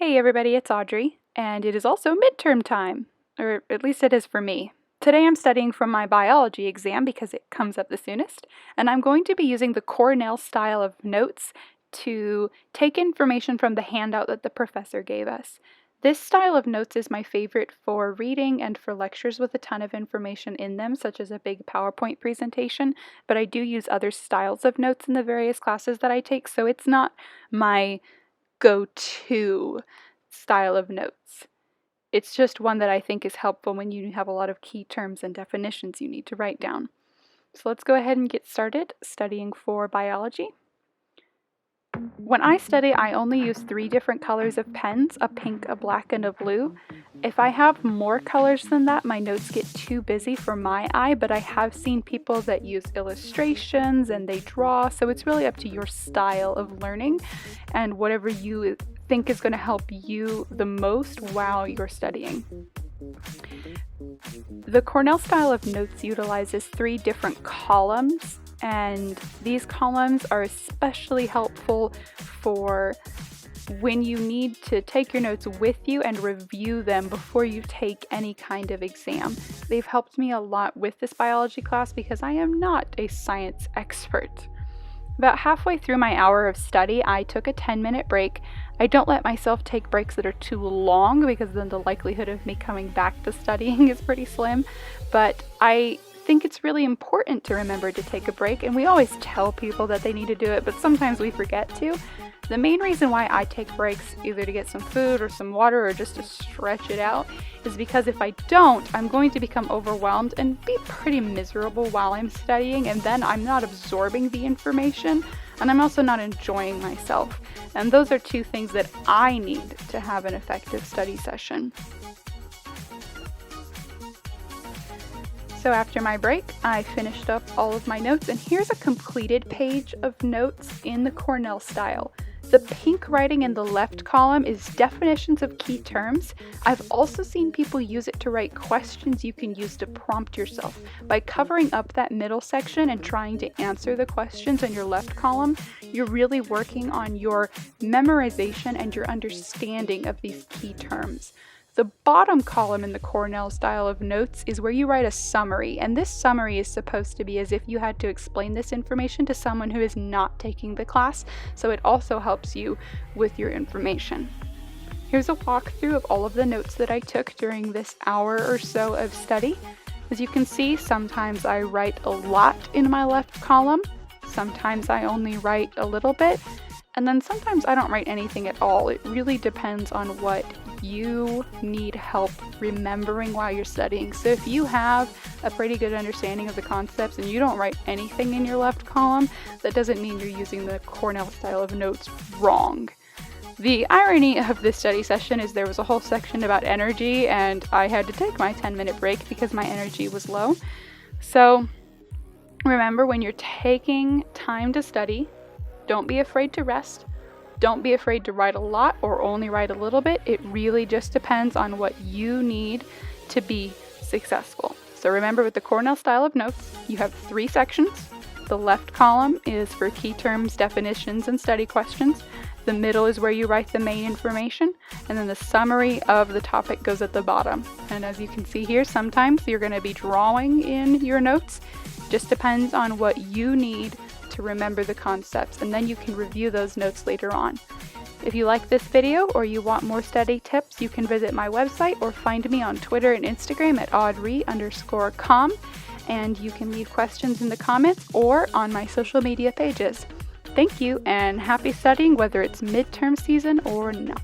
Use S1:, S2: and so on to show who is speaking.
S1: Hey everybody, it's Audrey, and it is also midterm time, or at least it is for me. Today I'm studying for my biology exam because it comes up the soonest, and I'm going to be using the Cornell style of notes to take information from the handout that the professor gave us. This style of notes is my favorite for reading and for lectures with a ton of information in them, such as a big PowerPoint presentation, but I do use other styles of notes in the various classes that I take, so it's not my go-to style of notes. It's just one that I think is helpful when you have a lot of key terms and definitions you need to write down. So let's go ahead and get started studying for biology. When I study, I only use 3 different colors of pens, a pink, a black, and a blue. If I have more colors than that, my notes get too busy for my eye, but I have seen people that use illustrations and they draw, so it's really up to your style of learning and whatever you think is going to help you the most while you're studying. The Cornell style of notes utilizes 3 different columns, and these columns are especially helpful for when you need to take your notes with you and review them before you take any kind of exam. They've helped me a lot with this biology class because I am not a science expert. About halfway through my hour of study, I took a 10-minute break. I don't let myself take breaks that are too long because then the likelihood of me coming back to studying is pretty slim, but I think it's really important to remember to take a break, and we always tell people that they need to do it, but sometimes we forget to. The main reason why I take breaks, either to get some food or some water or just to stretch it out, is because if I don't, I'm going to become overwhelmed and be pretty miserable while I'm studying, and then I'm not absorbing the information, and I'm also not enjoying myself. And those are 2 things that I need to have an effective study session. So after my break, I finished up all of my notes, and here's a completed page of notes in the Cornell style. The pink writing in the left column is definitions of key terms. I've also seen people use it to write questions you can use to prompt yourself. By covering up that middle section and trying to answer the questions in your left column, you're really working on your memorization and your understanding of these key terms. The bottom column in the Cornell style of notes is where you write a summary, and this summary is supposed to be as if you had to explain this information to someone who is not taking the class, so it also helps you with your information. Here's a walkthrough of all of the notes that I took during this hour or so of study. As you can see, sometimes I write a lot in my left column, sometimes I only write a little bit, and then sometimes I don't write anything at all. It really depends on what you need help remembering while you're studying. So if you have a pretty good understanding of the concepts and you don't write anything in your left column, that doesn't mean you're using the Cornell style of notes wrong. The irony of this study session is there was a whole section about energy, and I had to take my 10-minute break because my energy was low. So remember, when you're taking time to study, don't be afraid to rest. Don't be afraid to write a lot or only write a little bit. It really just depends on what you need to be successful. So remember, with the Cornell style of notes, you have 3 sections. The left column is for key terms, definitions, and study questions. The middle is where you write the main information, and then the summary of the topic goes at the bottom. And as you can see here, sometimes you're going to be drawing in your notes. Just depends on what you need to remember the concepts, and then you can review those notes later on. If you like this video or you want more study tips, you can visit my website or find me on Twitter and Instagram at audrey_com, and you can leave questions in the comments or on my social media pages. Thank you, and happy studying whether it's midterm season or not.